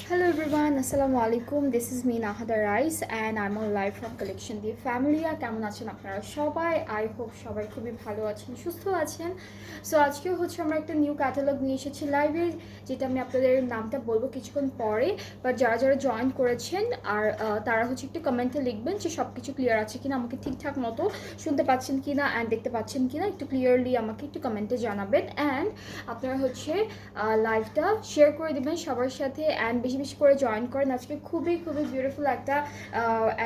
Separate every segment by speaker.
Speaker 1: Hello everyone, Assalamu alaikum. This is me Nahada Rice and I'm on live from Collection দিয়ে Familia কেমন আছেন আপনারা সবাই? I hope সবাই খুবই ভালো আছেন, সুস্থ আছেন। সো আজকেও হচ্ছে আমরা একটা নিউ ক্যাটালগ নিয়ে এসেছি লাইভে, যেটা আমি আপনাদের নামটা বলবো কিছুক্ষণ পরে। বাট যারা যারা জয়েন করেছেন আর তারা হচ্ছে একটু কমেন্টে লিখবেন যে সব কিছু ক্লিয়ার আছে কিনা, আমাকে ঠিকঠাক মতো শুনতে পাচ্ছেন কিনা অ্যান্ড দেখতে পাচ্ছেন কিনা, একটু ক্লিয়ারলি আমাকে একটু কমেন্টে জানাবেন। অ্যান্ড আপনারা হচ্ছে লাইভটা শেয়ার করে দেবেন সবার সাথে অ্যান্ড বেশি বেশি করে জয়েন করেন। আজকে খুবই খুবই বিউটিফুল একটা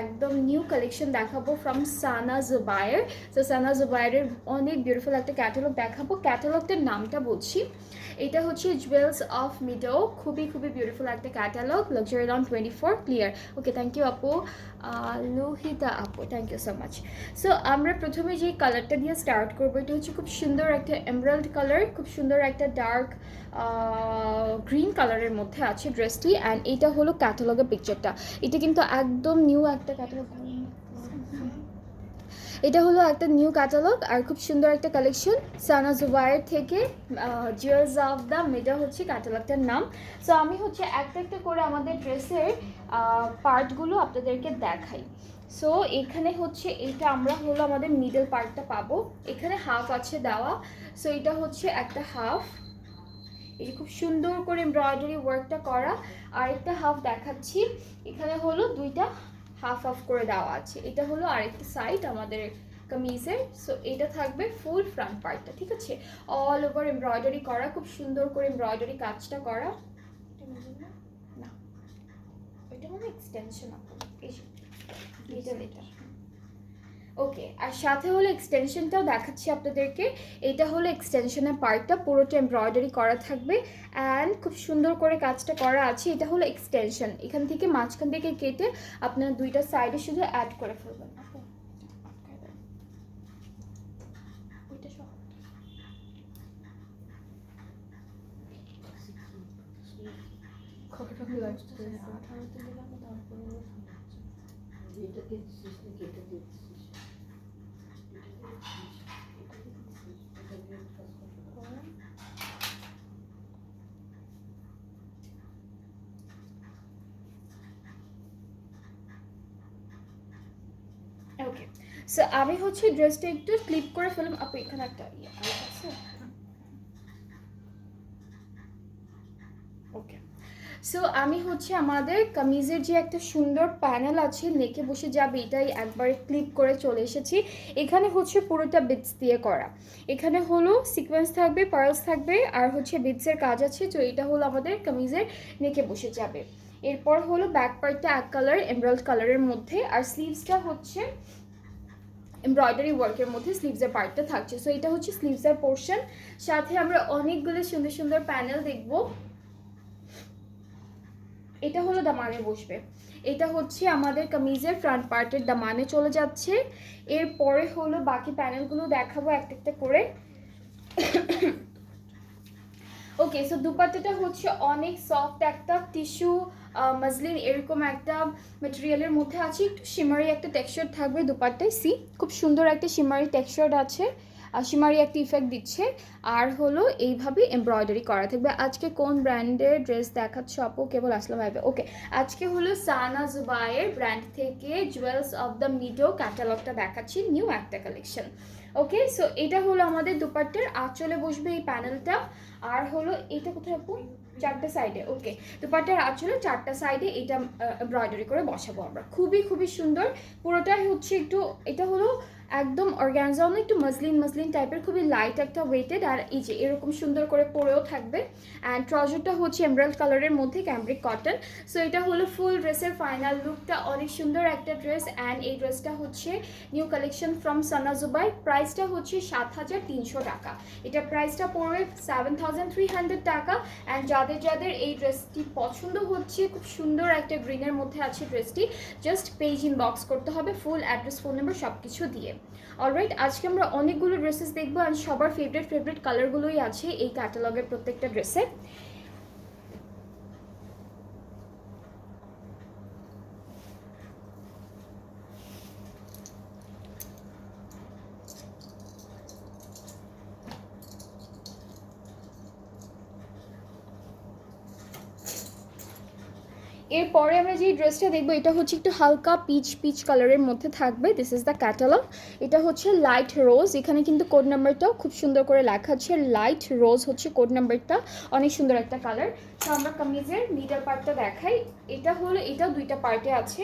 Speaker 1: একদম নিউ কালেকশন দেখাবো ফ্রম সানা জুবায়ের। তো সানা জুবায়েরের অনেক বিউটিফুল একটা ক্যাটালগ দেখাবো। ক্যাটালগটার নামটা বলছি, এটা হচ্ছে জুয়েলস অফ মিডো, খুবই খুবই বিউটিফুল একটা catalogue, luxury lawn 24 clear. Okay, thank you আপু, লোহিতা আপু, thank you so much. So আমরা প্রথমে যে কালারটা দিয়ে স্টার্ট করবো, এটা হচ্ছে খুব সুন্দর একটা এমরাল্ড কালার, খুব সুন্দর একটা ডার্ক গ্রিন কালারের মধ্যে আছে ড্রেসটি। অ্যান্ড এটা হলো ক্যাটালগের পিকচারটা, এটা কিন্তু একদম নিউ একটা ক্যাটালগ, এটা হলো একটা নিউ ক্যাটালগ আর খুব সুন্দর একটা কালেকশন সানা জুবায়ের থেকে। জুয়েলস অফ দ্য মিডো হচ্ছে ক্যাটালগটার নাম। সো আমি হচ্ছে একটা একটা করে আমাদের ড্রেসের পার্টগুলো আপনাদেরকে দেখাই। সো এখানে হচ্ছে এটা আমরা হলো আমাদের মিডল পার্টটা পাবো, এখানে হাফ আছে দেওয়া। সো এটা হচ্ছে একটা হাফ, এই খুব সুন্দর করে এমব্রয়ডারি ওয়ার্কটা করা। আরেকটা হাফ দেখাচ্ছি, এখানে হলো দুইটা হাফ হাফ করে দেওয়া আছে। এটা হলো আরেকটা সাইড আমাদের কামিজের। সো এটা থাকবে ফুল ফ্রন্ট পার্টটা, ঠিক আছে, অল ওভার এমব্রয়ডারি করা, খুব সুন্দর করে এমব্রয়ডারি কাজটা করা। না, এটা মানে এক্সটেনশন আপু, এটা ওকে। আর সাথে হলো এক্সটেনশনটাও দেখাচ্ছি আপনাদেরকে, এটা হলো এক্সটেনশনের পার্টটা, পুরোটা এমব্রয়ডারি করা থাকবে অ্যান্ড খুব সুন্দর করে কাজটা করা আছে। এটা হলো এক্সটেনশন, এখান থেকে মাঝখান থেকে কেটে আপনারা দুইটা সাইডে শুধু অ্যাড করে ফেলবেন। ওকে, সো আমি হচ্ছে ড্রেসটা একটু ক্লিপ করে ফেললাম আপু, এখানে একটা আছে। ওকে, সো আমি হচ্ছে আমাদের কামিজের যে একটা সুন্দর প্যানেল আছে নেকে বসে যাবে, এটাই একবারে ক্লিপ করে চলে এসেছি। এখানে হচ্ছে পুরোটা বিটস দিয়ে করা, এখানে হলো সিকোয়েন্স থাকবে, পার্লস থাকবে আর হচ্ছে বিটসের কাজ আছে। তো এটা হলো আমাদের কামিজের নেকে বসে যাবে। এরপর হলো ব্যাক পার্টটা এক কালার এমরাল্ড কালারের মধ্যে, আর স্লিভসটা হচ্ছে এমব্রয়ডারি ওয়ার্কের মধ্যে স্লিভসের পার্টটা থাকছে। সো এটা হচ্ছে স্লিভসের পোর্শন, সাথে আমরা অনেকগুলো সুন্দর সুন্দর প্যানেল দেখবো। এটা হলো দামানে বসবে, এটা হচ্ছে আমাদের কামিজের ফ্রন্ট পার্টের দামানে চলে যাচ্ছে। এরপরে হলো বাকি প্যানেলগুলো দেখাবো একটা একটা করে। ওকে, সো দুপাট্টাটা হচ্ছে অনেক সফট একটা টিস্যু মসলিন এরকম একটা ম্যাটেরিয়ালের মধ্যে আছে, একটু শিমারি একটা টেক্সচার থাকবে দুপাট্টায়। সি, খুব সুন্দর একটা শিমারি টেক্সচার আছে, আর শিমারি একটা ইফেক্ট দিচ্ছে। আর হলো এইভাবে এমব্রয়ডারি করা থাকবে। আজকে কোন ব্র্যান্ডের ড্রেস দেখাচ্ছ আপু? কেবল আসলাম ভাইবে। ওকে, আজকে হলো সানা জুবায়ের ব্র্যান্ড থেকে জুয়েলস অফ দ্য মিডো ক্যাটালগটা দেখাচ্ছি, নিউ একটা কালেকশন। ওকে, সো এটা হলো আমাদের দুপাট্টার আঁচলে বসবে এই প্যানেলটা। আর হলো এটা কোথায় আপু? চারটে সাইডে। ওকে, দুপাট্টার আঁচলে চারটা সাইডে এটা এমব্রয়ডারি করে বসাবো আমরা, খুবই খুবই সুন্দর। পুরোটাই হচ্ছে একটু, এটা হলো একদম অর্গ্যানজা না, একটু মসলিন মসলিন টাইপের, খুবই লাইট একটা ওয়েটেড। আর এই যে এরকম সুন্দর করে পরেও থাকবে। অ্যান্ড ট্রাউজারটা হচ্ছে এমরাল্ড কালারের মধ্যে ক্যামব্রিক কটন। সো এটা হলো ফুল ড্রেসের ফাইনাল লুকটা, অনেক সুন্দর একটা ড্রেস। অ্যান্ড এই ড্রেসটা হচ্ছে নিউ কালেকশন ফ্রম সানা জুবাই। প্রাইসটা হচ্ছে 7,300 টাকা, এটা প্রাইসটা পড়বে 7,300 টাকা। অ্যান্ড যাদের যাদের এই ড্রেসটি পছন্দ হচ্ছে, খুব সুন্দর একটা গ্রিনের মধ্যে আছে ড্রেসটি, জাস্ট পেজ ইনবক্স করতে হবে ফুল অ্যাড্রেস, ফোন নাম্বার সব কিছু দিয়ে। অলরাইট, আজকে আমরা অনেকগুলো ড্রেসেস দেখবো আর সবার ফেভারিট কালারগুলোই আছে এই ক্যাটালগের প্রত্যেকটা ড্রেসে। এরপরে আমরা যে ড্রেসটা দেখবো এটা হচ্ছে একটু হালকা পিচ পিচ কালারের মধ্যে থাকবে। This is the catalogue. এটা হচ্ছে লাইট রোজ, এখানে কিন্তু কোড নাম্বারটাও খুব সুন্দর করে লেখা আছে, লাইট রোজ হচ্ছে কোড নাম্বারটা, অনেক সুন্দর একটা কালার। তো আমরা কামিজের মিডল পার্টটা দেখাই। এটা হলো, এটা দুইটা পার্টে আছে,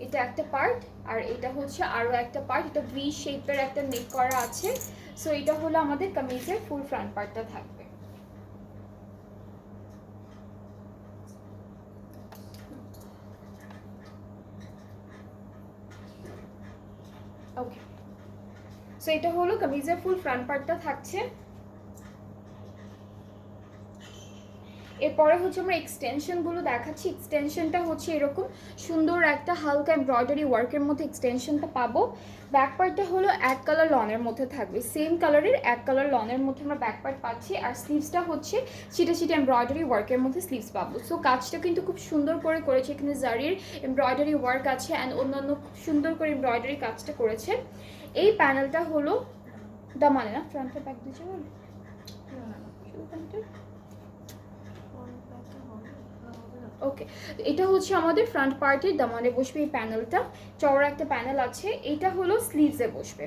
Speaker 1: এটা একটা পার্ট আর এটা হচ্ছে আরও একটা পার্ট, এটা ভি শেপের একটা নেক করা আছে। সো এটা হলো আমাদের কামিজের ফুল ফ্রন্ট পার্টটা থাকবে। ওকে, সো এটা হলো কামিজের ফুল ফ্রন্ট পার্টটা থাকছে। এরপরে হচ্ছে আমরা এক্সটেনশনগুলো দেখাচ্ছি। এক্সটেনশনটা হচ্ছে এরকম সুন্দর একটা হালকা এমব্রয়ডারি ওয়ার্কের মধ্যে এক্সটেনশনটা পাবো। ব্যাক পার্টটা হলো এক কালার লনের মধ্যে থাকবে, সেম কালারের এক কালার লনের মধ্যে আমরা ব্যাক পার্ট পাচ্ছি। আর স্লিভসটা হচ্ছে ছিটে ছিটে এমব্রয়ডারি ওয়ার্কের মধ্যে স্লিভস পাবো। সো কাজটা কিন্তু খুব সুন্দর করে করেছে, এখানে জারির এমব্রয়ডারি ওয়ার্ক আছে অ্যান্ড অন্যান্য খুব সুন্দর করে এমব্রয়ডারি কাজটা করেছে। এই প্যানেলটা হলো দামানে না, ফ্রন্টে ব্যাক দিচ্ছে বল শুধু ফ্রন্টে। ওকে, এটা হচ্ছে আমাদের ফ্রন্ট পার্টের দামানে বসবে এই প্যানেলটা, চওড়া একটা প্যানেল আছে। এটা হলো স্লিভসে বসবে,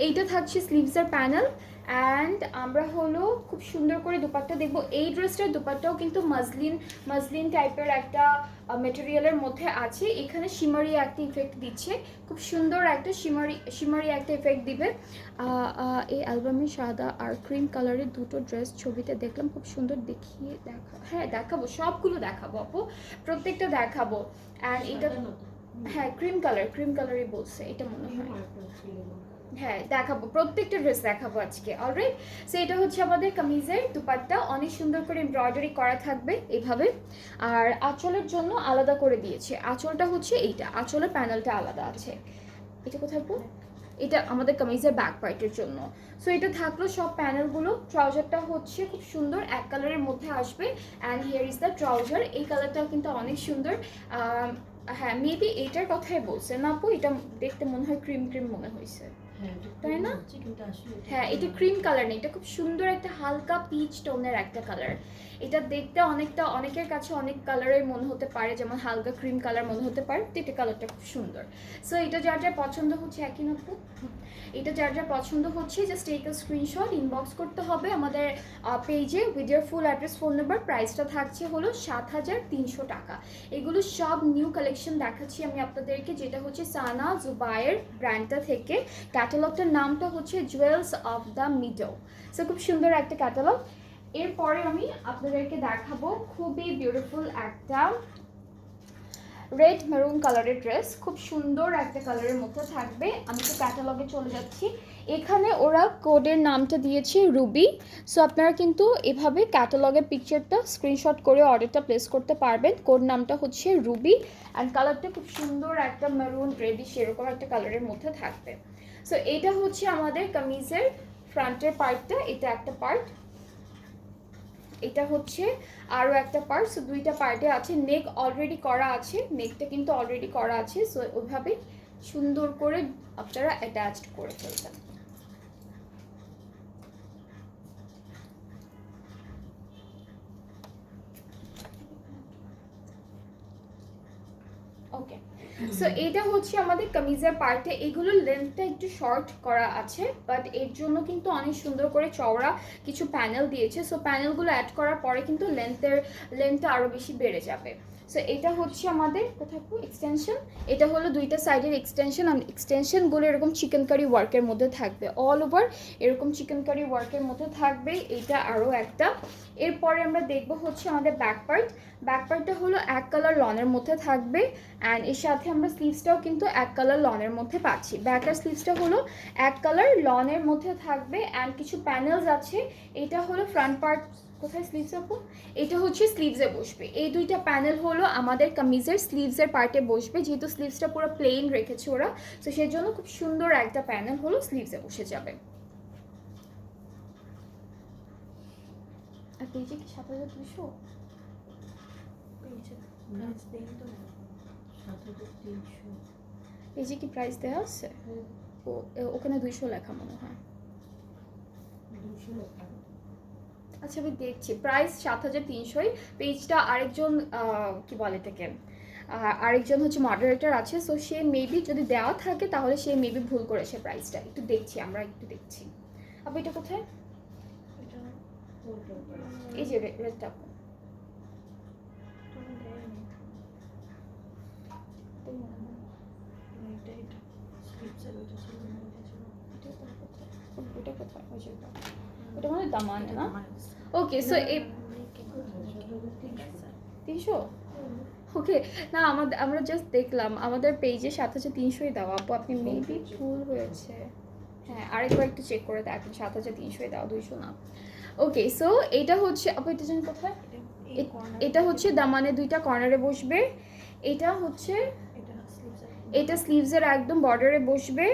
Speaker 1: এইটা থাকছে স্লিভসের প্যানেল। অ্যান্ড আমরা হলো খুব সুন্দর করে দুপাট্টা দেখবো। এই ড্রেসটার দুপাট্টাও কিন্তু মসলিন টাইপের একটা মেটেরিয়ালের মধ্যে আছে, এখানে শিমারি একটা ইফেক্ট দিচ্ছে, খুব সুন্দর একটা শিমারি একটা ইফেক্ট দিবে। এই অ্যালবামে সাদা আর ক্রিম কালারের দুটো ড্রেস ছবিতে দেখলাম, খুব সুন্দর, দেখিয়ে হ্যাঁ দেখাবো, সবগুলো দেখাবো আপু, প্রত্যেকটা দেখাবো। অ্যান্ড এটা হ্যাঁ ক্রিম কালারই বলছে এটা মনে হয়, হ্যাঁ দেখাবো, প্রত্যেকটা ড্রেস দেখাবো আজকে। অলরাইট, সো এটা হচ্ছে আমাদের কামিজের দুপাট্টা, অনেক সুন্দর করে এমব্রয়ডারি করা থাকবে এইভাবে। আর আঁচলের জন্য আলাদা করে দিয়েছে, আঁচলটা হচ্ছে এইটা, আঁচলের প্যানেলটা আলাদা আছে। এটা কোথায় পো, এটা আমাদের কামিজের ব্যাক পার্টের জন্য। সো এটা থাকলো সব প্যানেলগুলো। ট্রাউজারটা হচ্ছে খুব সুন্দর এক কালারের মধ্যে আসবে। And here is the trouser, এই কালারটাও কিন্তু অনেক সুন্দর। হ্যাঁ মেবি এইটার কথাই বলছে না আপু, এটা দেখতে মনে হয় ক্রিম মনে হয়েছে, তাই না? হ্যাঁ এটা ক্রিম কালার নেই, এটা খুব সুন্দর একটা হালকা পিচ টোনের একটা কালার। এটা দেখতে অনেকটা, অনেকের কাছে অনেক কালারের মনে হতে পারে, যেমন হালকা ক্রিম কালার মনে হতে পারে, তো এটা কালারটা খুব সুন্দর। সো এটা যার যার পছন্দ হচ্ছে, একই না, এটা যার যার পছন্দ হচ্ছে just take a screenshot, inbox করতে হবে আমাদের পেজে with your full address, phone number. প্রাইসটা থাকছে হলো 7,300 টাকা। এগুলো সব নিউ কালেকশন দেখাচ্ছি আমি আপনাদেরকে, যেটা হচ্ছে সানা জুবায়ের ব্র্যান্ডটা থেকে। ক্যাটালগটার নামটা হচ্ছে jewels of the Meadow. So খুব সুন্দর একটা ক্যাটালগ। এরপরে আমি আপনাদেরকে দেখাবো খুবই বিউটিফুল একটা রেড মেরুন কালারের ড্রেস, খুব সুন্দর একটা কালারের মধ্যে থাকবে। আমি তো ক্যাটালগে চলে যাচ্ছি, এখানে ওরা কোডের নামটা দিয়েছে রুবি। সো আপনারা কিন্তু এভাবে ক্যাটালগের পিকচারটা স্ক্রিনশট করে অর্ডারটা প্লেস করতে পারবেন। কোড নামটা হচ্ছে রুবি অ্যান্ড কালারটা খুব সুন্দর একটা মেরুন রেডিশ এরকম একটা কালারের মধ্যে থাকবে। সো এটা হচ্ছে আমাদের কামিজের ফ্রন্টের পার্টটা, এটা একটা পার্ট, এটা হচ্ছে আরও একটা পার্ট। সো দুইটা পার্টে আছে, নেক অলরেডি করা আছে, নেকটা কিন্তু অলরেডি করা আছে। সো ওইভাবে সুন্দর করে আপনারা অ্যাটাচড করে ফেলবেন। ওকে, সো এটা হচ্ছে আমাদের কামিজের পার্টে। এগুলোর লেন্থটা একটু শর্ট করা আছে, বাট এর জন্য কিন্তু অনেক সুন্দর করে চওড়া কিছু প্যানেল দিয়েছে। সো প্যানেলগুলো অ্যাড করার পরে কিন্তু লেন্থটা আরও বেশি বেড়ে যাবে। সো এটা হচ্ছে আমাদের কোথায় এক্সটেনশন, এটা হলো দুইটা সাইডের এক্সটেনশন। এক্সটেনশনগুলো এরকম চিকেন কারি ওয়ার্কের মধ্যে থাকবে, অল ওভার এরকম চিকেন কারি ওয়ার্কের মধ্যে থাকবে, এটা আরও একটা। এরপরে আমরা দেখবো হচ্ছে আমাদের ব্যাক পার্টটা হলো এক কালার লনের মধ্যে থাকবে। অ্যান্ড এর সাথে আমরা স্লিভসটাও কিন্তু এক কালার লনের মধ্যে পাচ্ছি। ব্যাকের স্লিভসটা হলো এক কালার লনের মধ্যে থাকবে অ্যান্ড কিছু প্যানেলস আছে। এটা হলো ফ্রন্ট পার্ট, কোথায় স্লিভস আপু, এটা হচ্ছে স্লিভসে বসবে। এই দুইটা প্যানেল হলো আমাদের কামিজের স্লিভসের পার্টে বসবে, যেহেতু স্লিভসটা পুরো প্লেন রেখেছে ওরা, তো সেই জন্য খুব সুন্দর একটা প্যানেল হলো স্লিভসে বসে যাবে। আর পেজে কি 7,200 পেজে কি প্রাইস দেওয়া আছে? ওখানে 200 লেখা মনে হয়। আচ্ছা আমি দেখছি, প্রাইস 7,300। পেজটা আরেকজন কি বলে এটাকে আরেকজন হচ্ছে মডারেটর আছে, সো সে মেবি যদি দেওয়া থাকে তাহলে সে মেবি ভুল করেছে প্রাইসটা। একটু দেখছি, আমরা একটু দেখছি। আপু এটা কোথায়? এই যে রেডটা আপু, ওটা কোথায়? ওটা মানে দামান না? ওকে, সো এই 300। ওকে, না আমরা জাস্ট দেখলাম আমাদের পেজে 7300ই দেওয়া আপু, আপনি মেবি ভুল হয়েছে। হ্যাঁ, আরেকবার একটু চেক করে দেখেন, 7300ই দেওয়া, 200 না। ওকে, সো এটা হচ্ছে আপু, এটা জানি কোথায়? এটা হচ্ছে দামানে দুইটা কর্নারে বসবে। এটা হচ্ছে, এটা স্লিভসের একদম বর্ডারে বসবে।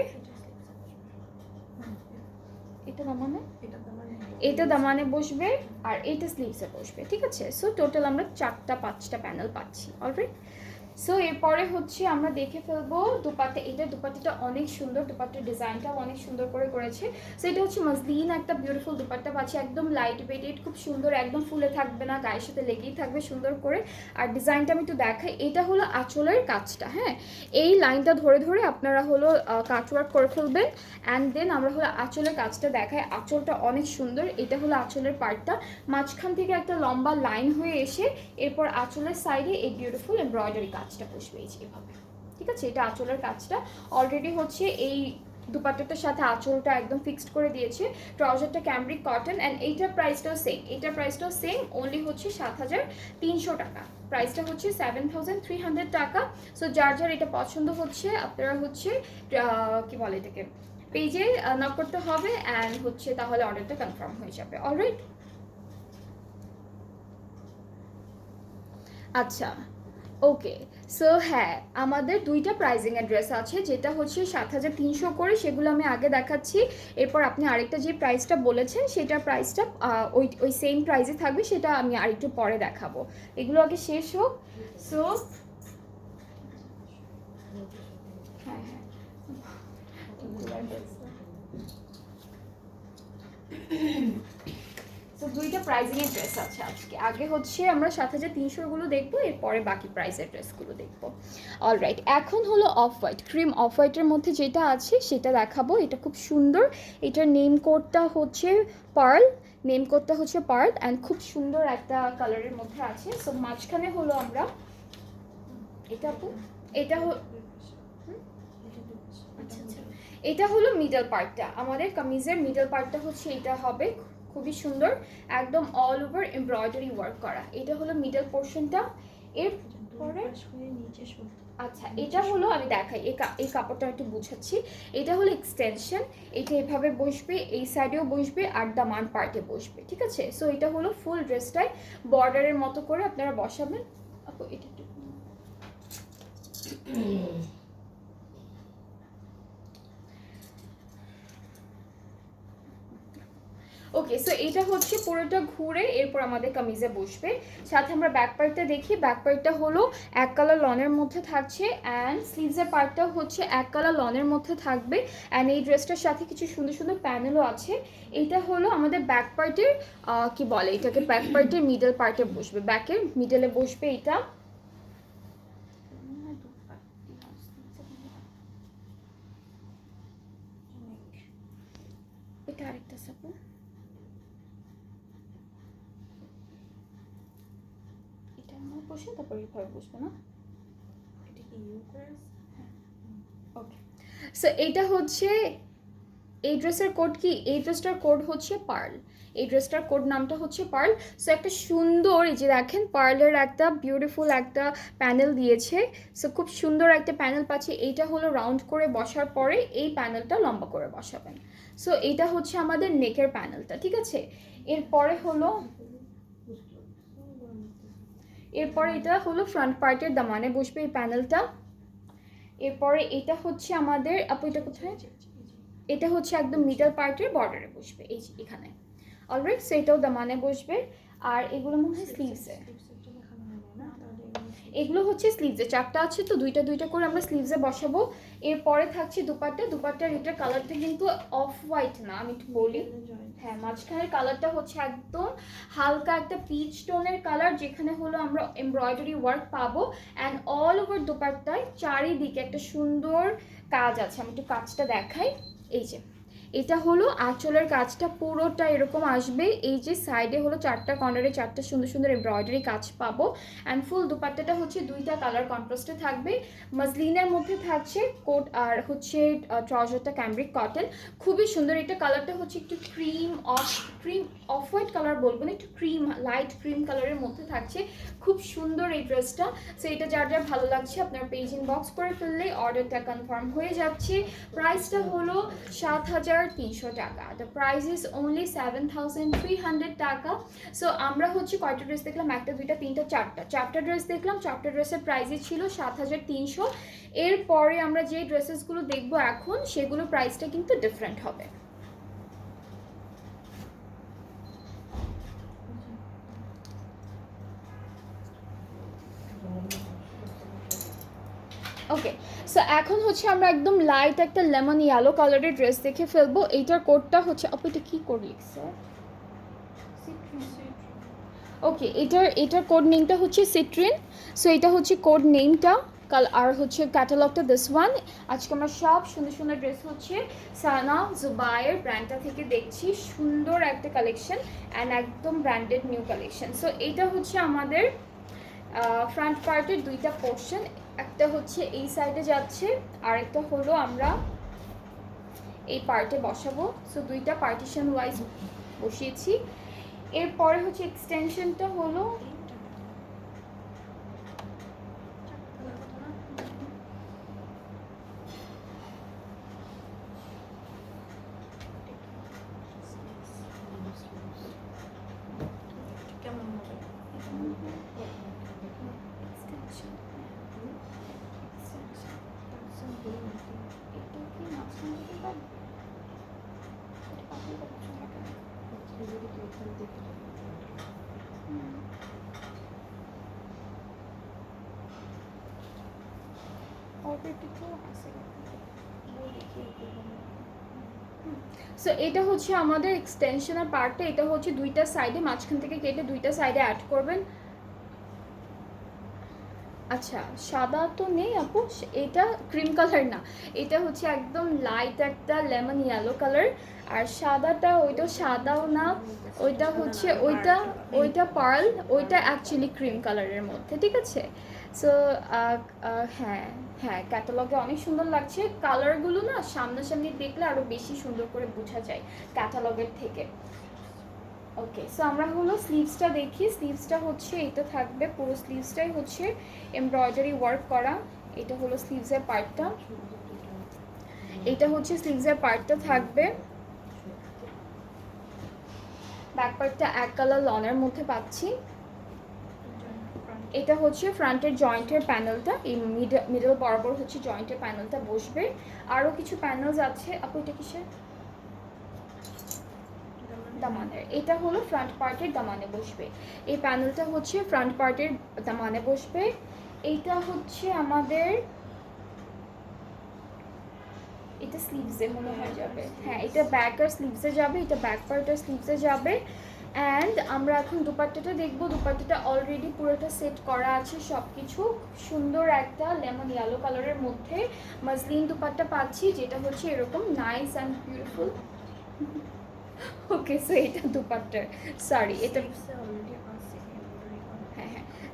Speaker 1: এটা দামানে, এটা দামানে বসবে, আর এটা স্লিভসে বসবে, ঠিক আছে? সো টোটাল আমরা 4-5টা প্যানেল পাচ্ছি। অলরাইট, সো এরপরে হচ্ছে আমরা দেখে ফেলবো দুপাট্টা। এটা দুপাট্টাটা অনেক সুন্দর, দুপাট্টার ডিজাইনটাও অনেক সুন্দর করে করেছে। সো এটা হচ্ছে মসলিন একটা বিউটিফুল দুপাট্টা পাচ্ছি, একদম লাইট ওয়েটেড, খুব সুন্দর, একদম ফুলে থাকবে না, গায়ের সাথে লেগেই থাকবে সুন্দর করে। আর ডিজাইনটা আমি একটু দেখাই, এটা হলো আঁচলের কাজটা। হ্যাঁ, এই লাইনটা ধরে ধরে আপনারা হলো কাটওয়ার্ক করে ফেলবেন, অ্যান্ড দেন আমরা হলো আঁচলের কাজটা দেখাই। আঁচলটা অনেক সুন্দর, এটা হলো আঁচলের পার্টটা, মাঝখান থেকে একটা লম্বা লাইন হয়ে এসে এরপর আঁচলের সাইডে এই বিউটিফুল এমব্রয়ডারি কাজটা বসবে এই যে এভাবে, ঠিক আছে? এটা আঁচলের কাজটা অলরেডি হচ্ছে এই দুপাট্টাটার সাথে আঁচলটা একদম ফিক্সড করে দিয়েছে। ট্রাউজারটা ক্যামব্রিক কটন, অ্যান্ড এইটার প্রাইসটাও সেম, এইটার প্রাইসটাও সেম, অনলি হচ্ছে 7300 টাকা। প্রাইসটা হচ্ছে 7300 টাকা। সো যার যার এটা পছন্দ হচ্ছে আপনারা হচ্ছে কি বলে এটাকে, পেজে নক করতে হবে, অ্যান্ড হচ্ছে তাহলে অর্ডারটা কনফার্ম হয়ে যাবে। অলরাইট, আচ্ছা, ওকে। সো হ্যাঁ, আমাদের দুইটা প্রাইজিং অ্যাড্রেস আছে, যেটা হচ্ছে 7300 করে, সেগুলো আমি আগে দেখাচ্ছি। এরপর আপনি আরেকটা যে প্রাইসটা বলেছেন সেটার প্রাইসটা ওই সেম প্রাইসে থাকবে, সেটা আমি আরেকটু পরে দেখাবো। এগুলো আগে শেষ হোক। সো হ্যাঁ হ্যাঁ, তো দুইটা প্রাইজিং এর ড্রেস আছে আজকে। আগে হচ্ছে আমরা 7300 গুলো দেখবো, এরপরে বাকি প্রাইসের ড্রেসগুলো দেখবো। অলরাইট, এখন হলো অফ হোয়াইট, ক্রিম অফ হোয়াইটের মধ্যে যেটা আছে সেটা দেখাবো। এটা খুব সুন্দর, এটার নেম কোডটা হচ্ছে পার্ল, নেম কোডটা হচ্ছে পার্ল, অ্যান্ড খুব সুন্দর একটা কালারের মধ্যে আছে। সো মাঝখানে হলো আমরা এটা এটা আচ্ছা আচ্ছা, এটা হলো মিডল পার্টটা, আমাদের কামিজের মিডল পার্টটা হচ্ছে এটা হবে, খুবই সুন্দর, একদম অল ওভার এমব্রয়ডারি ওয়ার্ক করা। এটা হলো মিডল পোর্শনটা। এরপরে আচ্ছা, এটা হলো আমি দেখাই, এই কাপড়টা একটু বুঝাচ্ছি। এটা হলো এক্সটেনশন, এটা এভাবে বসবে, এই সাইডেও বসবে, আর দামান পার্টে বসবে, ঠিক আছে? সো এটা হলো ফুল ড্রেসটাই বর্ডারের মতো করে আপনারা বসাবেন। আপু এটা একটু ওকে, সো এটা হচ্ছে পুরোটা ঘুরে এরপর আমাদের কামিজে বসবে। সাথে আমরা ব্যাক পার্টটা দেখি, ব্যাক পার্টটা হলো এক কালার লনের মধ্যে থাকছে, অ্যান্ড স্লিভসের পার্টটাও হচ্ছে এক কালার লনের মধ্যে থাকবে, অ্যান্ড এই ড্রেসটার সাথে কিছু সুন্দর সুন্দর প্যানেলও আছে। এটা হলো আমাদের ব্যাক পার্টের কি বলে এটাকে, ব্যাক পার্টের মিডল পার্টে বসবে, ব্যাকের মিডলে বসবে এটা। এটা আরেকটা সাপোর্ট, বসে তারপর এইভাবে বসবে না, এটা কি ওকে। সো এইটা হচ্ছে এই ড্রেসের কোড কি, এই ড্রেসটার কোড হচ্ছে পার্ল, এই ড্রেসটার কোড নামটা হচ্ছে পার্ল। সো একটা সুন্দর, এই যে দেখেন পার্লের একটা বিউটিফুল একটা প্যানেল দিয়েছে। সো খুব সুন্দর একটা প্যানেল পাচ্ছি। এইটা হলো রাউন্ড করে বসার পরে এই প্যানেলটা লম্বা করে বসাবেন। সো এইটা হচ্ছে আমাদের নেকের প্যানেলটা, ঠিক আছে? এরপরে হলো এটা হলো ফ্রন্ট পার্টের দামানে বসবে এই প্যানেলটা। এরপরে এটা হচ্ছে আমাদের আপু, এটা কোথায়, এটা হচ্ছে একদম মিডল পার্টের বর্ডারে বসবে, এই যে এখানে। অলরাইট, সো এটাও দামানে বসবে। আর এগুলো মনে হয় স্লিভসে, এগুলো হচ্ছে স্লিভসে, চারটা আছে তো দুইটা দুইটা করে আমরা স্লিভসে বসাবো। এরপরে থাকছে দুপাট্টা, দুপাট্টার এটার কালারটা কিন্তু অফ হোয়াইট না, আমি একটু বলি, হ্যাঁ, মাঝখানের কালারটা হচ্ছে একদম হালকা একটা পিচ টোনের কালার, যেখানে হলো আমরা এমব্রয়ডারি ওয়ার্ক পাবো। অ্যান্ড অল ওভার দোপাট্টায় চারিদিকে একটা সুন্দর কাজ আছে। আমি একটু কাজটা দেখাই। এই যে এটা হলো আঁচলের কাজটা, পুরোটা এরকম আসবে। এই যে সাইডে হলো 4টা কর্নারে 4টা সুন্দর সুন্দর এমব্রয়ডারি কাজ পাবো। অ্যান্ড ফুল দুপাট্টাটা হচ্ছে 2টা কালার কন্ট্রাস্টে থাকবে। মসলিনের মধ্যে থাকছে কোট, আর হচ্ছে ট্রাউজারটা ক্যামব্রিক কটন। খুবই সুন্দর। এটা কালারটা হচ্ছে একটু ক্রিম অফ হোয়াইট কালার বলবো না, একটু ক্রিম, লাইট ক্রিম কালারের মধ্যে থাকছে। খুব সুন্দর এই ড্রেসটা। সো এটা যার যার ভালো লাগছে আপনার পেজ ইনবক্স করে ফেললেই অর্ডারটা কনফার্ম হয়ে যাচ্ছে। প্রাইসটা হলো 7,300 টাকা। দ্য প্রাইস ইজ অনলি 7,300 টাকা। সো আমরা হচ্ছে কয়টা ড্রেস দেখলাম? 1, 2, 3, 4টা ড্রেস দেখলাম। 4টা ড্রেসের প্রাইসই ছিল 7,300। এরপরে আমরা যে ড্রেসেসগুলো দেখবো এখন, সেগুলো প্রাইসটা কিন্তু ডিফারেন্ট হবে। ওকে, সো এখন হচ্ছে আমরা একদম লাইট একটা লেমন ইয়েলো কালারের ড্রেস দেখে ফেলবো। এইটার কোডটা হচ্ছে, আপু এটা কী কোড লিখছে? ওকে, এটার কোড নেমটা হচ্ছে সিট্রিন। সো এটা হচ্ছে কোড নেমটা। আর হচ্ছে ক্যাটালগটা দিস ওয়ান। আজকে আমরা সব সুন্দর সুন্দর ড্রেস হচ্ছে সানা জুবায়ের ব্র্যান্ডটা থেকে দেখছি। সুন্দর একটা কালেকশন অ্যান্ড একদম ব্র্যান্ডেড নিউ কালেকশন। সো এইটা হচ্ছে আমাদের ফ্রন্ট পার্টের 2টা পোর্শন। একটা হচ্ছে এই সাইডে যাচ্ছে, আর একটা হলো আমরা এই পার্টে বসাবো। সো 2টা পার্টিশন ওয়াইজ বসিয়েছি। এরপরে হচ্ছে এক্সটেনশনটা হলো সো এটা হচ্ছে আমাদের এক্সটেনশনের পার্টটা। এটা হচ্ছে 2টা সাইডে, মাঝখান থেকে কেটে 2টা সাইডে অ্যাড করবেন। আচ্ছা, সাদা তো নেই আপু, এটা ক্রিম কালার না, এটা হচ্ছে একদম লাইট একটা লেমন ইয়েলো কালার। আর সাদাটা, ওইটা সাদাও না, ওইটা হচ্ছে ওইটা পার্ল, ওইটা অ্যাকচুয়ালি ক্রিম কালারের মধ্যে, ঠিক আছে। সো হ্যাঁ হ্যাঁ, ক্যাটালগে অনেক সুন্দর লাগছে। কালারগুলো না সামনাসামনি দেখলে আরও বেশি সুন্দর করে বোঝা যায় ক্যাটালগের থেকে। ওকে, সো আমরা হলো স্লিভসটা দেখি। স্লিভসটা হচ্ছে এটা থাকবে, পুরো স্লিভসটাই হচ্ছে এমব্রয়ডারি ওয়ার্ক করা। এটা হলো স্লিভসের পার্টটা, এটা হচ্ছে স্লিভসের পার্টটা থাকবে। ব্যাক পার্টটা এক কালার লনের মধ্যে পাচ্ছি। এটা হচ্ছে ফ্রন্টের জয়েন্টের প্যানেলটা, এই মিডল বরাবর হচ্ছে জয়েন্টের প্যানেলটা বসবে। আরও কিছু প্যানেলস আছে। আপু এটা কিসের? দামানের। এটা হলো ফ্রন্ট পার্টের দামানে বসবে। এই প্যানেলটা হচ্ছে ফ্রন্ট পার্টের দামানে বসবে। এইটা হচ্ছে আমাদের, এটা স্লিভসে মনে হয় যাবে। হ্যাঁ, এটা ব্যাক আর স্লিভসে যাবে, এটা ব্যাক পার্ট আর স্লিভসে যাবে। অ্যান্ড আমরা এখন দুপাট্টাটা দেখবো। দুপাট্টাটা অলরেডি পুরোটা সেট করা আছে সব কিছু। সুন্দর একটা লেমন ইয়েলো কালারের মধ্যে মসলিন দুপাট্টা পাচ্ছি, যেটা হচ্ছে এরকম nice and beautiful. Okay, so এটা দুপাট্টার, সরি এটা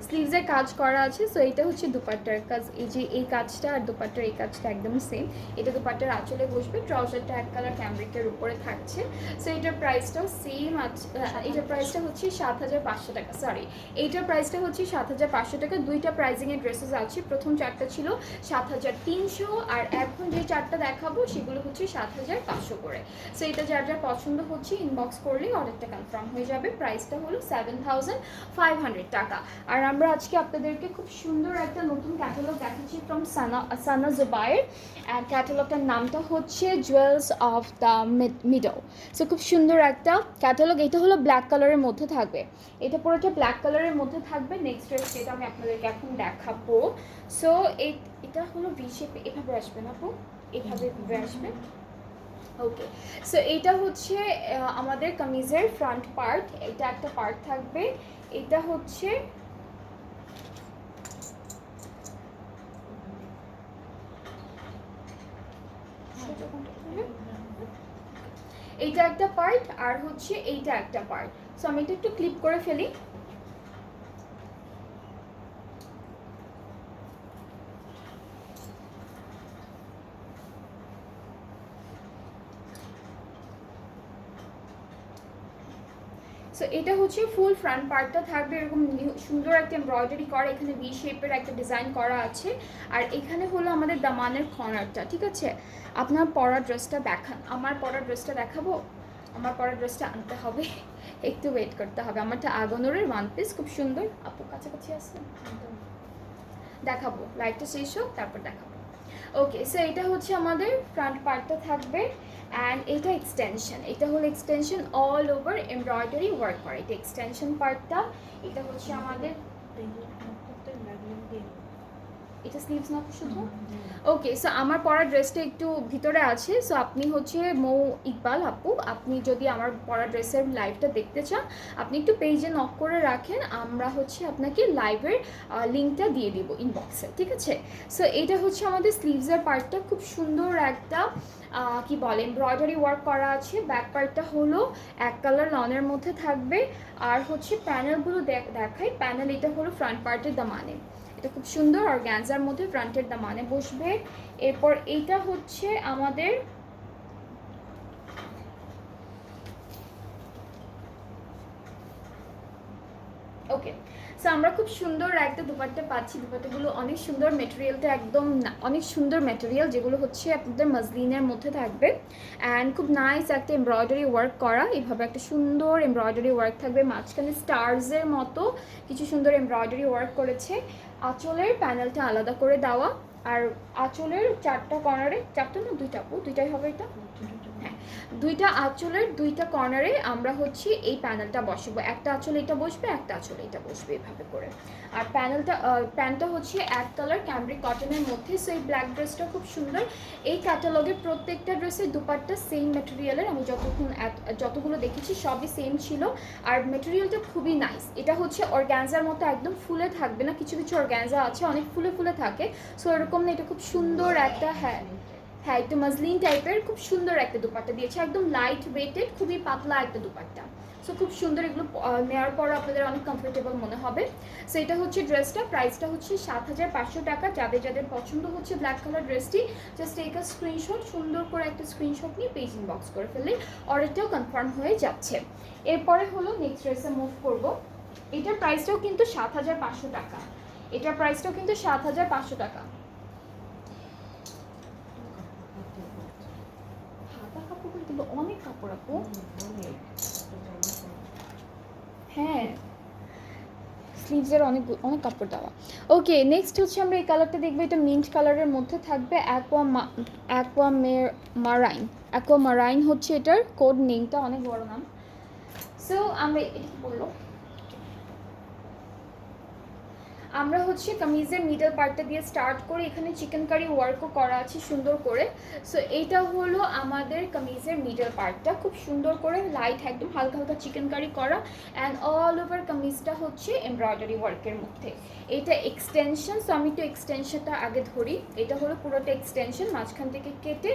Speaker 1: স্লিভসের কাজ করা আছে। সো এটা হচ্ছে দুপাট্টার কাজ। এই যে এই কাজটা আর দুপাট্টার এই কাজটা একদম সেম। এটা দুপাট্টার আঁচলে বসবে। ট্রাউজারটা এক কালার ক্যামব্রিকের উপরে থাকছে। সো এটার প্রাইসটাও সেম আছে। এটার প্রাইসটা হচ্ছে 7,500 টাকা। সরি, এইটার প্রাইসটা হচ্ছে 7,500 টাকা। 2টা প্রাইজিংয়ের ড্রেসেস আছে। প্রথম 4টা ছিল 7,300, আর এখন যে 4টা দেখাবো সেগুলো হচ্ছে 7,500 করে। সো এটা যার যার পছন্দ হচ্ছে ইনবক্স করলেই অর্ডারটা কনফার্ম হয়ে যাবে। প্রাইসটা হলো 7,500 টাকা। আর আমরা আজকে আপনাদেরকে খুব সুন্দর একটা নতুন ক্যাটালগ দেখাচ্ছি ফ্রম সানা জুবায়ের। অ্যান্ড ক্যাটালগটার নামটা হচ্ছে jewels of the middle. So খুব সুন্দর একটা ক্যাটালগ। এটা হলো ব্ল্যাক কালারের মধ্যে থাকবে। এটা পুরোটা ব্ল্যাক কালারের মধ্যে থাকবে। নেক্সট ড্রেস যেটা আমি আপনাদেরকে এখন দেখাবো। সো এটা হলো ভি শেপে, এভাবে আসবে না আপু, এভাবে আসবে। ওকে, সো এইটা হচ্ছে আমাদের কামিজের ফ্রন্ট পার্ট, এটা একটা পার্ট থাকবে। এটা হচ্ছে এইটা একটা পার্ট, আর হচ্ছে এইটা একটা পার্ট। সো আমি এটা একটু ক্লিপ করে ফেলি। সো এটা হচ্ছে ফুল ফ্রন্ট পার্টটা থাকবে এরকম সুন্দর একটা এমব্রয়ডারি করা, এখানে ভি শেপের একটা ডিজাইন করা আছে। আর এখানে হলো আমাদের দামানের কর্নারটা, ঠিক আছে। আপনার পরা ড্রেসটা দেখান, আমার পরা ড্রেসটা দেখাবো। আমার পরা ড্রেসটা আনতে হবে, একটু ওয়েট করতে হবে। আমারটা আগনোরের ওয়ান পিস, খুব সুন্দর। আপু কাছাকাছি আসছে, দেখাবো, লাইটটা শেষ হোক তারপর দেখাবো। ওকে, সো এটা হচ্ছে আমাদের ফ্রন্ট পার্টটা থাকবে। অ্যান্ড এটা এক্সটেনশন, এটা হলো extension all over embroidery work করা, এটা এক্সটেনশন পার্টটা। এটা হচ্ছে আমাদের, এটা স্লিভস না শুধু। ওকে, সো আমার পরা ড্রেসটা একটু ভিতরে আছে। সো আপনি হচ্ছে মৌ ইকবাল আপু, আপনি যদি আমার পরা ড্রেসের লাইভটা দেখতে চান, আপনি একটু পেজে নক করে রাখেন, আমরা হচ্ছে আপনাকে লাইভের লিঙ্কটা দিয়ে দিব ইনবক্সে, ঠিক আছে। সো এটা হচ্ছে আমাদের স্লিভসের পার্টটা, খুব সুন্দর একটা কি বলে এমব্রয়ডারি ওয়ার্ক করা আছে। ব্যাক পার্টটা হলো এক কালার লনের মধ্যে থাকবে। আর হচ্ছে প্যানেলগুলো দেখাই, প্যানেল এটা হলো ফ্রন্ট পার্টের দামানে, এটা খুব সুন্দর অর্গানজার মধ্যে ফ্রন্টের দামানে বসবে। এরপর এইটা হচ্ছে আমাদের ওকে, সো আমরা খুব সুন্দর একটা দুপাট্টা পাচ্ছি। দুপাট্টাগুলো অনেক সুন্দর, মেটেরিয়ালটা একদম অনেক সুন্দর মেটেরিয়াল, যেগুলো হচ্ছে আপনাদের মসলিনের মধ্যে থাকবে। অ্যান্ড খুব নাইস একটা এমব্রয়ডারি ওয়ার্ক করা, এইভাবে একটা সুন্দর এমব্রয়ডারি ওয়ার্ক থাকবে, মাঝখানে স্টারসের মতো কিছু সুন্দর এমব্রয়ডারি ওয়ার্ক করেছে। আঁচলের প্যানেলটা আলাদা করে দেওয়া, আর আঁচলের চারটা কর্নারে, চারটা না দুইটা আপু, দুইটাই হবে এটা, হ্যাঁ দুইটা আঁচলের দুইটা কর্নারে আমরা হচ্ছে এই প্যানেলটা বসাবো, একটা আঁচলে এটা বসবে, একটা আঁচলে এটা বসবে, এভাবে করে। আর প্যান্টটা হচ্ছে এক কালার ক্যামব্রিক কটনের মধ্যে। সো এই ব্ল্যাক ড্রেসটা খুব সুন্দর। এই ক্যাটালগের প্রত্যেকটা ড্রেসের দুপাট্টা সেম মেটেরিয়ালের, আমি যতগুলো দেখেছি সবই সেম ছিল। আর মেটেরিয়ালটা খুবই নাইস, এটা হচ্ছে অর্গানজার মতো একদম ফুলে থাকবে না, কিছু কিছু অর্গানজা আছে অনেক ফুলে ফুলে থাকে, সো এরকম না, এটা খুব সুন্দর একটা, হ্যাঁ হ্যাঁ একটু মসলিন টাইপের খুব সুন্দর একটা দুপাট্টা দিয়েছে, একদম লাইট ওয়েটেড, খুবই পাতলা একটা দুপাট্টা। সো খুব সুন্দর, এগুলো নেওয়ার পর আপনাদের অনেক কমফোর্টেবল মনে হবে। সো এটা হচ্ছে ড্রেসটা, প্রাইসটা হচ্ছে 7,500 টাকা। যাদের যাদের পছন্দ হচ্ছে ব্ল্যাক কালার ড্রেসটি, জাস্ট একটা স্ক্রিনশট, সুন্দর করে একটা স্ক্রিনশট নিয়ে পেজ ইনবক্স করে ফেললে অর্ডারটাও কনফার্ম হয়ে যাচ্ছে। এরপরে হলো নেক্সট ড্রেসে মুভ করব। এটার প্রাইসটাও কিন্তু 7,500 টাকা, এটার প্রাইসটাও কিন্তু 7,500 টাকা। অনেক কাপড় আপু, হ্যাঁ স্লিভসের অনেক অনেক কাপড় দেওয়া। ওকে, নেক্সট হচ্ছে আমরা এই কালারটা দেখবো, এটা মিন্ট কালারের মধ্যে থাকবে, অ্যাকোয়া মারাইন হচ্ছে এটার কোড নেমটা, অনেক বড় নাম। সো আমরা এটা কি বললো, আমরা হচ্ছে কামিজের মিডল পার্টটা দিয়ে স্টার্ট করে, এখানে চিকেন কারি ওয়ার্কও করা আছে সুন্দর করে। সো এইটা হলো আমাদের কামিজের মিডল পার্টটা, খুব সুন্দর করে লাইট একদম হালকা হালকা চিকেন কারি করা। অ্যান্ড অল ওভার কামিজটা হচ্ছে এমব্রয়ডারি ওয়ার্কের মধ্যে। এটা এক্সটেনশন, সো আমি একটু এক্সটেনশনটা আগে ধরি। এটা হলো পুরোটা এক্সটেনশন, মাঝখান থেকে কেটে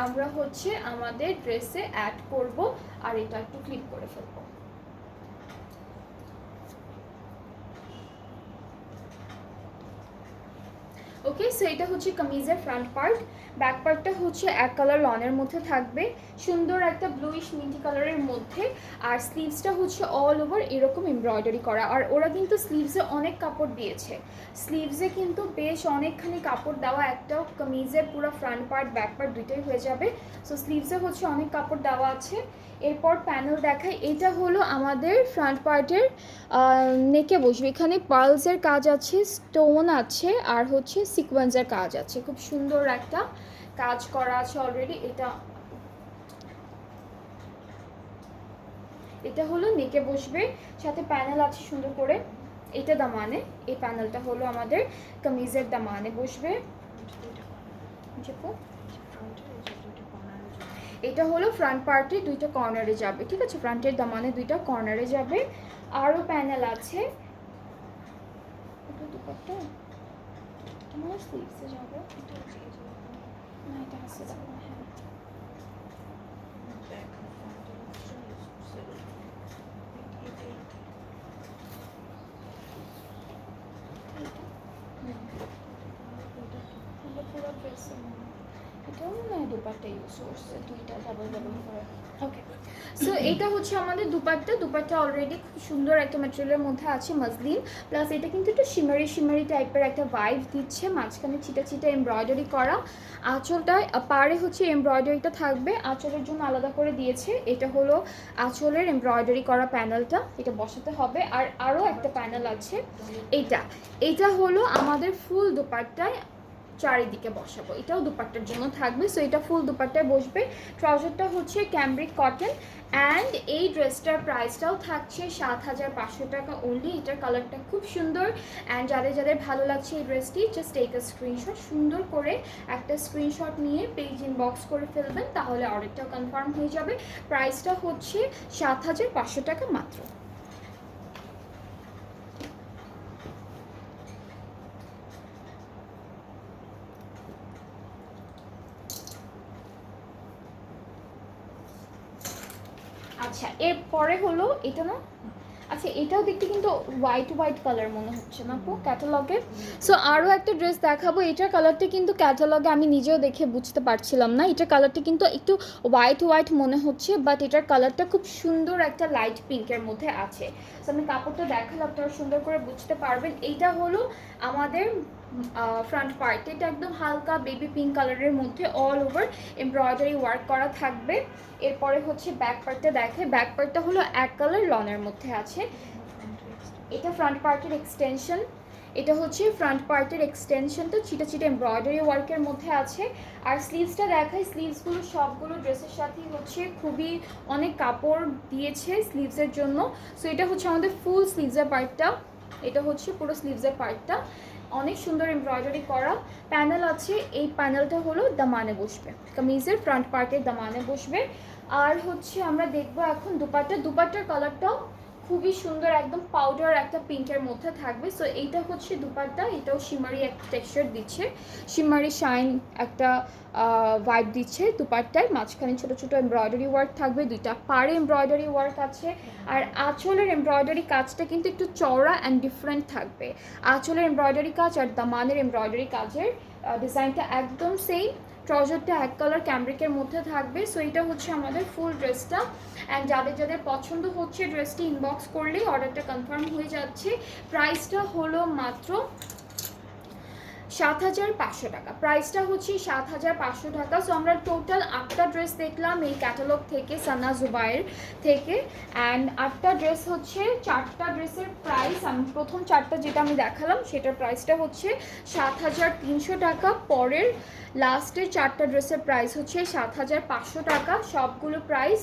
Speaker 1: আমরা হচ্ছে আমাদের ড্রেসে অ্যাড করব। আর এটা একটু ক্লিপ করে ফেলবো। ওকে, সো এটা হচ্ছে কামিজের ফ্রন্ট পার্ট। ব্যাক পার্টটা হচ্ছে এক কালার লনের মধ্যে থাকবে, সুন্দর একটা ব্লুইশ মিন্টি কালারের মধ্যে। আর স্লিভসটা হচ্ছে অল ওভার এরকম এমব্রয়ডারি করা। আর ওরা কিন্তু স্লিভসে অনেক কাপড় দিয়েছে, স্লিভসে কিন্তু বেশ অনেকখানি কাপড় দেওয়া, একটাও কামিজের পুরো ফ্রন্ট পার্ট ব্যাক পার্ট দুইটাই হয়ে যাবে। সো স্লিভসে হচ্ছে অনেক কাপড় দেওয়া আছে। এরপর প্যানেল দেখাই, এটা হলো আমাদের ফ্রন্ট পার্টের নেকে বসবে, এখানে পার্লসের কাজ আছে, স্টোন আছে, আর হচ্ছে সিকোয়েন্সের কাজ আছে, খুব সুন্দর একটা কাজ করা আছে অলরেডি। এটা হলো নেকে বসবে, সাথে প্যানেল আছে সুন্দর করে, এটা দামানে, এই প্যানেলটা হলো আমাদের কামিজের দামানে বসবে। এটা হলো ফ্রন্ট পার্টে দুইটা কর্নারে যাবে, ঠিক আছে, ফ্রন্টের দামানে দুইটা কর্নারে যাবে। আরও প্যানেল আছে, দুপাট্টা তোমার স্লিভসে যাবে, না এটা হাসে যাবে, হ্যাঁ পুরো ড্রেসে এটাও মনে হয় দুপাট্টা ইউজ করছে, দুইটা ডাবল ডাবল করে। ওকে, সো এটা হচ্ছে আমাদের দুপাট্টা অলরেডি খুব সুন্দর একটা ম্যাটেরিয়ালের মধ্যে আছে, মসলিন, প্লাস এটা কিন্তু একটু শিমারি টাইপের একটা ভাইব দিচ্ছে, মাঝখানে ছিটা এমব্রয়ডারি করা। আঁচলটায় পাড়ে হচ্ছে এমব্রয়ডারিটা থাকবে, আঁচলের জন্য আলাদা করে দিয়েছে। এটা হলো আঁচলের এমব্রয়ডারি করা প্যানেলটা, এটা বসাতে হবে। আর আরও একটা প্যানেল আছে, এটা হলো আমাদের ফুল দুপাট্টায় চারিদিকে বসাবো, এটাও দুপাট্টার জন্য থাকবে। সো এটা ফুল দুপাট্টায় বসবে। ট্রাউজারটা হচ্ছে ক্যামব্রিক কটন, অ্যান্ড এই ড্রেসটার প্রাইসটাও থাকছে 7,500 টাকা অনলি। এটার কালারটা খুব সুন্দর, অ্যান্ড যাদের ভালো লাগছে এই ড্রেসটি, জাস্ট টেক আ স্ক্রিনশট, সুন্দর করে একটা স্ক্রিনশট নিয়ে পেজ ইনবক্স করে ফেলবেন, তাহলে অর্ডারটাও কনফার্ম হয়ে যাবে। প্রাইসটা হচ্ছে 7,500 টাকা মাত্র। আচ্ছা, এরপরে হলো এটা না, আচ্ছা এটাও দেখতে কিন্তু হোয়াইট কালার মনে হচ্ছে না আপু ক্যাটালগে। সো আরও একটা ড্রেস দেখাবো, এটার কালারটা কিন্তু ক্যাটালগে আমি নিজেও দেখে বুঝতে পারছিলাম না, এটার কালারটা কিন্তু একটু হোয়াইট মনে হচ্ছে, বাট এটার কালারটা খুব সুন্দর একটা লাইট পিঙ্কের মধ্যে আছে। সো আমি কাপড়টা দেখালে আপনারা সুন্দর করে বুঝতে পারবেন। এইটা হলো আমাদের ফ্রন্ট পার্ট, এটা একদম হালকা বেবি পিঙ্ক কালারের মধ্যে অল ওভার এমব্রয়ডারি ওয়ার্ক করা থাকবে। এরপরে হচ্ছে ব্যাক পার্টটা দেখে, ব্যাক পার্টটা হলো এক কালার লনের মধ্যে আছে। এটা ফ্রন্ট পার্টের এক্সটেনশন, এটা হচ্ছে ফ্রন্ট পার্টের এক্সটেনশনটা ছিটা এমব্রয়ডারি ওয়ার্কের মধ্যে আছে। আর স্লিভসটা দেখাই, স্লিভসগুলো সবগুলো ড্রেসের সাথেই হচ্ছে খুবই অনেক কাপড় দিয়েছে স্লিভসের জন্য। সো এটা হচ্ছে আমাদের ফুল স্লিভসের পার্টটা, এটা হচ্ছে পুরো স্লিভসের পার্টটা, অনেক সুন্দর এমব্রয়ডারি করা প্যানেল আছে। এই প্যানেলটা হলো দামানে বসবে, কামিজের ফ্রন্ট পার্টের দামানে বসবে। আর হচ্ছে আমরা দেখবো এখন দুপাট্টার কালারটাও খুবই সুন্দর, একদম পাউডার একটা পিঙ্কের মধ্যে থাকবে। সো এইটা হচ্ছে দুপাট্টা, এটাও শিমারি একটা টেক্সচার দিচ্ছে, শিমারি শাইন একটা ভাইব দিচ্ছে দুপাট্টায়। মাঝখানে ছোট এমব্রয়ডারি ওয়ার্ক থাকবে, দুইটা পাড়ে এমব্রয়ডারি ওয়ার্ক আছে। আর আঁচলের এমব্রয়ডারি কাজটা কিন্তু একটু চওড়া অ্যান্ড ডিফারেন্ট থাকবে। আঁচলের এমব্রয়ডারি কাজ আর দামানের এমব্রয়ডারি কাজের ডিজাইনটা একদম সেম। ট্রাউজারটা এক কালার ক্যামব্রিকের মধ্যে থাকবে। সো এটা হচ্ছে আমাদের ফুল ড্রেসটা, অ্যান্ড যাদের পছন্দ হচ্ছে ড্রেসটি ইনবক্স করলেই অর্ডারটা কনফার্ম হয়ে যাচ্ছে। প্রাইসটা হলো মাত্র 7,500 টাকা, প্রাইসটা হচ্ছে 7,500 টাকা। সো আমরা টোটাল 8টা ড্রেস দেখলাম এই ক্যাটালগ থেকে, সানা জুবাইর থেকে, অ্যান্ড 8টা ড্রেস হচ্ছে 4টা ড্রেসের প্রাইস, আমি প্রথম 4টা যেটা আমি দেখালাম সেটার প্রাইসটা হচ্ছে 7,300 টাকা। পরের লাস্টের 4টা ড্রেসের প্রাইস হচ্ছে 7,500 টাকা। সবগুলো প্রাইস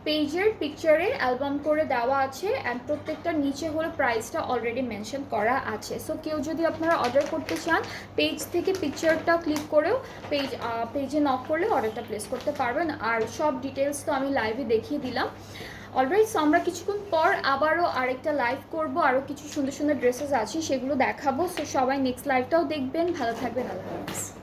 Speaker 1: পেজের পিকচারে অ্যালবাম করে দেওয়া আছে, অ্যান্ড প্রত্যেকটার নিচে হলো প্রাইসটা অলরেডি মেনশন করা আছে। সো কেউ যদি আপনারা অর্ডার করতে চান, পেজ থেকে পিকচারটা ক্লিক করেও পেজে নক করলে অর্ডারটা প্লেস করতে পারবেন। আর সব ডিটেলস তো আমি লাইভে দেখিয়ে দিলাম অলরেডি। সো আমরা কিছুক্ষণ পর আবারও আরেকটা লাইভ করব, আরও কিছু সুন্দর ড্রেসেস আছে সেগুলো দেখাবো। সো সবাই নেক্সট লাইভটাও দেখবেন, ভালো থাকবেন, আল্লাহ হাফেজ।